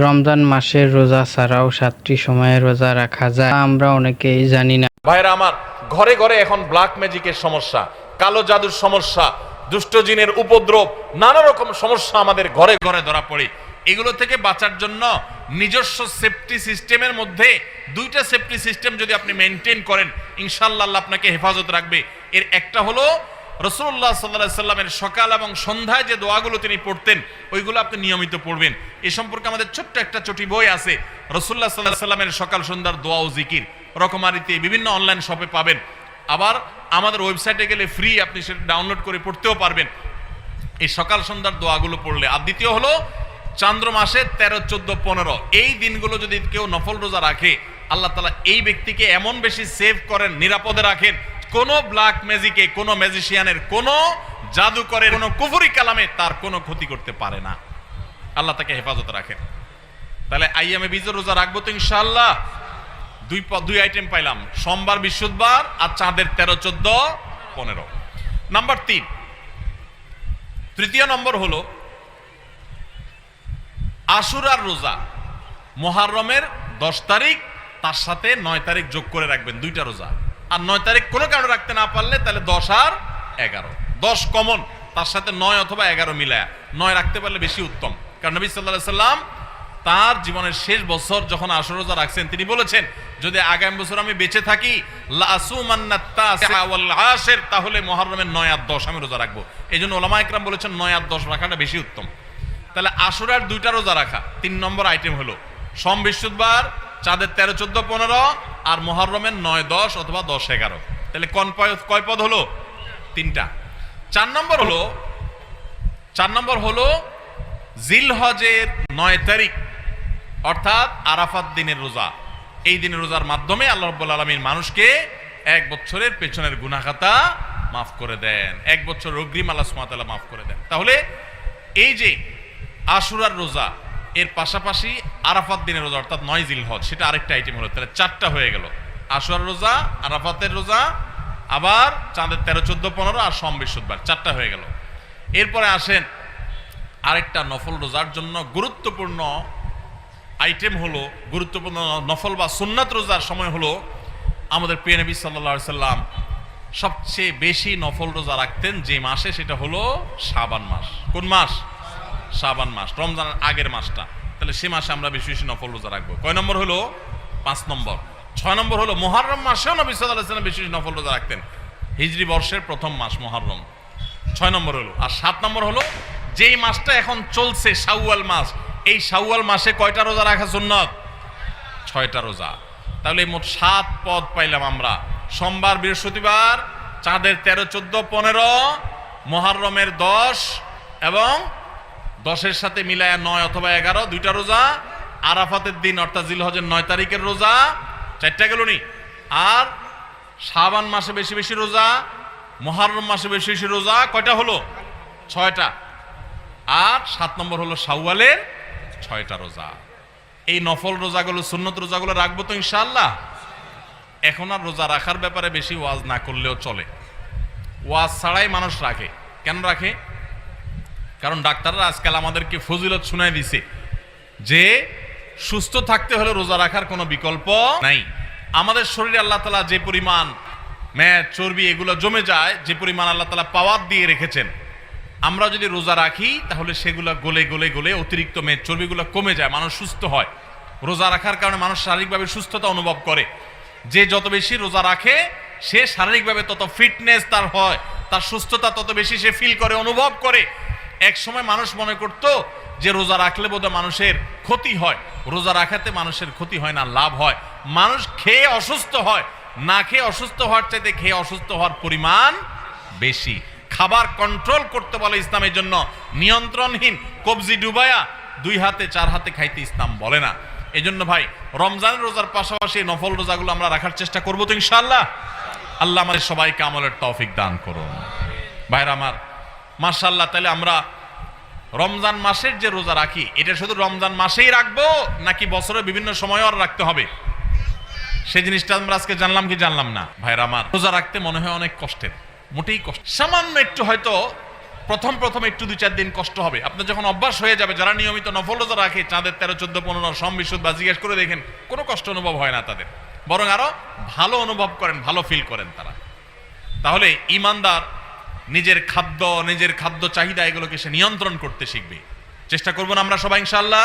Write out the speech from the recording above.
রমজান মাসের রোজা ছাড়াও 7টি সময়ে রোজা রাখা যায়, আমরা অনেকেই জানি না। ভাইরা আমার, ঘরে ঘরে এখন ব্ল্যাক ম্যাজিকের সমস্যা, কালো জাদুর সমস্যা, দুষ্ট জিনের উপদ্রব, নানা রকম সমস্যা আমাদের ঘরে ঘরে ধরা পড়ে। এগুলো থেকে বাঁচার জন্য নিজস্ব সেফটি সিস্টেমের মধ্যে দুইটা সেফটি সিস্টেম যদি আপনি মেনটেন করেন, ইনশাআল্লাহ আল্লাহ আপনাকে হেফাজত রাখবে। এর একটা হলো রাসূলুল্লাহ সাল্লাল্লাহু আলাইহি সাল্লামের সকাল এবং সন্ধ্যায় যে দোয়াগুলো তিনি পড়তেন ওইগুলো আপনি নিয়মিত পড়বেন। এ সম্পর্কে আমাদের ছোট্ট একটা ছোটি বই আছে, রাসূলুল্লাহ সাল্লাল্লাহু আলাইহি সাল্লামের সকাল সন্ধ্যার দোয়া ও জিকির, রকমারিতে বিভিন্ন অনলাইন শপে পাবেন। আবার আমাদের ওয়েবসাইটে গেলে ফ্রি, আপনি সেটা ডাউনলোড করে পড়তেও পারবেন এই সকাল সন্ধ্যার দোয়াগুলো পড়লে। আর দ্বিতীয় হলো চান্দ্র মাসে 13, 14, 15 এই দিনগুলো যদি কেউ নফল রোজা রাখে, আল্লাহ তাআলা এই ব্যক্তিকে এমন বেশি সেভ করেন, নিরাপদে রাখেন, কোনো ব্ল্যাক ম্যাজিকে, কোনো ম্যাজিশিয়ানের, কোনো জাদুকরের, কোনো কুফরি কালামে তার কোনো ক্ষতি করতে পারে না। আল্লাহ তাকে হেফাজতে রাখেন। তাহলে আইয়ামে বীজের রোজা রাখবো তো ইনশাআল্লাহ। দুই আইটেম পাইলাম, সোমবার, বৃহস্পতিবার আর চাঁদের 13, 14, 15। নাম্বার 3, তৃতীয় নম্বর হলো আশুরার রোজা। মুহররমের 10 তারিখ তার সাথে 9 তারিখ যোগ করে রাখবেন, দুইটা রোজা। আর 9 তারিখ কোনো কারণে রাখতে না পারলে তাহলে 10 আর 11, 10 কমন, তার সাথে 9 অথবা 11 মিলায়া 9 রাখতে পারলে বেশি উত্তম। কারণ নবী সাল্লাল্লাহু আলাইহি সাল্লাম তার জীবনের শেষ বছর যখন আশুরা রোজা রাখছেন, তিনি বলেছেন যদি আগামী বছর আমি বেঁচে থাকি তাহলে মুহররমের 9 আর 10 আমি রোজা রাখবো। এই জন্য ওলামা ইকরাম বলেছেন 9 আর 10 রাখাটা বেশি উত্তম। তাহলে আশুরার 2টা রোজা রাখা 3 নম্বর আইটেম হলো সোম, বৃহস্পতিবার, চাঁদের 13, 14, 15 আর মুহররমের 9, 10 অথবা 10, 11। তাহলে কয় পদ হলো? 3টা। 4 নম্বর হলো জিলহজের 9 তারিখ অর্থাৎ আরাফাত দিনের রোজা। এই দিনের রোজার মাধ্যমে আল্লাহ রাব্বুল আলামিন মানুষকে 1 বছরের পেছনের গুনাহ খাতা মাফ করে দেন, 1 বছর অগ্রিম আল্লাহ সুবহানাহু ওয়া তাআলা মাফ করে দেন। তাহলে এই যে আশুরার রোজা, এর পাশাপাশি আরাফাত দিনের রোজা অর্থাৎ 9 জিলহজ, সেটা আরেকটা আইটেম হলো। তাহলে 4টা হয়ে গেল, আশুরার রোজা, আরাফাতের রোজা, আবার চাঁদের 13, 14, 15 আর সোম, বৃহস্পতিবার, 4টা হয়ে গেল। এরপরে আসেন আরেকটা নফল রোজার জন্য গুরুত্বপূর্ণ আইটেম হলো, গুরুত্বপূর্ণ নফল বা সুন্নাত রোজার সময় হলো আমাদের প্রিয় নবী সাল্লাল্লাহু আলাইহি সাল্লাম সবচেয়ে বেশি নফল রোজা রাখতেন যে মাসে, সেটা হলো শাবান মাস। কোন মাস? শাবান মাস, রমজানের আগের মাসটা। তাহলে সে মাসে আমরা বেশি বেশি নফল রোজা রাখবো। কয় নম্বর হলো? 5 নম্বর। 6 নম্বর হলো মুহররম মাসেও নবী সাল্লাল্লাহু আলাইহি সাল্লাম বেশি বেশি নফল রোজা রাখতেন, হিজরি বর্ষের প্রথম মাস মুহররম। 6 নম্বর হলো। আর 7 নম্বর হলো যেই মাসটা এখন চলছে শাওয়াল মাস, এই শাওয়াল মাসে কয়টা রোজা রাখা সুন্নাত? 6টা রোজা। তাহলে মোট 7 পদ পাইলাম আমরা। সোমবার, বৃহস্পতিবার, চাঁদের 13, 14, 15, মুহররমের 10 এবং 10-এর সাথে মিলায়া 9 অথবা 11, 2টা রোজা। আরাফাতের দিন অর্থাৎ জিলহজের 9 তারিখের রোজা, 4টা গেল নি। আর শাবান মাসে বেশি বেশি রোজা, মুহররম মাসে বেশি বেশি রোজা, কয়টা হলো? 6টা। আর 7 নম্বর হলো শাওয়ালের 6টা রোজা। এই নফল রোজাগুলো, সুন্নত রোজাগুলো রাখবো তো ইনশাআল্লাহ। এখন আর রোজা রাখার ব্যাপারে বেশি ওয়াজ না করলেও চলে। ওয়াজ ছাড়াই মানুষ রাখে। কেন রাখে? কারণ ডাক্তাররা আজকাল আমাদেরকে ফজিলত শুনাই দিছে যে সুস্থ থাকতে হলে রোজা রাখার কোনো বিকল্প নাই। আমাদের শরীরে আল্লাহ তাআলা যে পরিমাণ মেদ, চর্বি এগুলো জমে যায়, যে পরিমাণ আল্লাহ তাআলা পাওয়ার দিয়ে রেখেছেন, আমরা যদি রোজা রাখি তাহলে সেগুলো গলে গলে গলে অতিরিক্ত মেদ, চর্বিগুলো কমে যায়, মানুষ সুস্থ হয়। রোজা রাখার কারণে মানুষ শারীরিকভাবে সুস্থতা অনুভব করে। যে যত বেশি রোজা রাখে সে শারীরিকভাবে তত ফিটনেস তার হয়, তার সুস্থতা তত বেশি সে ফিল করে, অনুভব করে। এক সময় মানুষ মনে করতো যে রোজা রাখলে বোধহয় মানুষের ক্ষতি হয়। রোজা রাখাতে মানুষের ক্ষতি হয় না, লাভ হয়। মানুষ খেয়ে অসুস্থ হয়, না খেয়ে অসুস্থ হওয়ার চাইতে খেয়ে অসুস্থ হওয়ার পরিমাণ বেশি। খাবার কন্ট্রোল করতে বলে ইসলামের জন্য, নিয়ন্ত্রণহীন কবজি ডুবায়া 2 হাতে 4 হাতে খাইতে ইসলাম বলে না। এই জন্য ভাই, রমজানের রোজার পাশাপাশি নফল রোজাগুলো আমরা রাখার চেষ্টা করবো তো ইনশাআল্লাহ। আল্লাহ আমাদের সবাইকে আমলের তৌফিক দান করুন। ভাইরা আমার, মাশাআল্লাহ। তাহলে আমরা রমজান মাসের যে রোজা রাখি, এটা শুধু রমজান মাসেই রাখবো নাকি বছরের বিভিন্ন সময় আর রাখতে হবে? সেই জিনিসটা আমরা আজকে জানলাম কি জানলাম না? ভাইরা আমার, রোজা রাখতে মনে হয় অনেক কষ্টের, মোটেই কষ্ট। সামান্য একটু হয়তো প্রথম প্রথম একটু 2-4 দিন কষ্ট হবে। আপনার যখন অভ্যাস হয়ে যাবে, যারা নিয়মিত নফল রোজা রাখে, চাঁদের 13, 14, 15 সম বিশুদ্ধ বা জিজ্ঞেস করে দেখেন, কোনো কষ্ট অনুভব হয় না তাদের, বরং আরো ভালো অনুভব করেন, ভালো ফিল করেন তারা। তাহলে ইমানদার নিজের খাদ্য চাহিদা এগুলোকে সে নিয়ন্ত্রণ করতে শিখবে। চেষ্টা করবো না আমরা সবাই ইনশাআল্লাহ।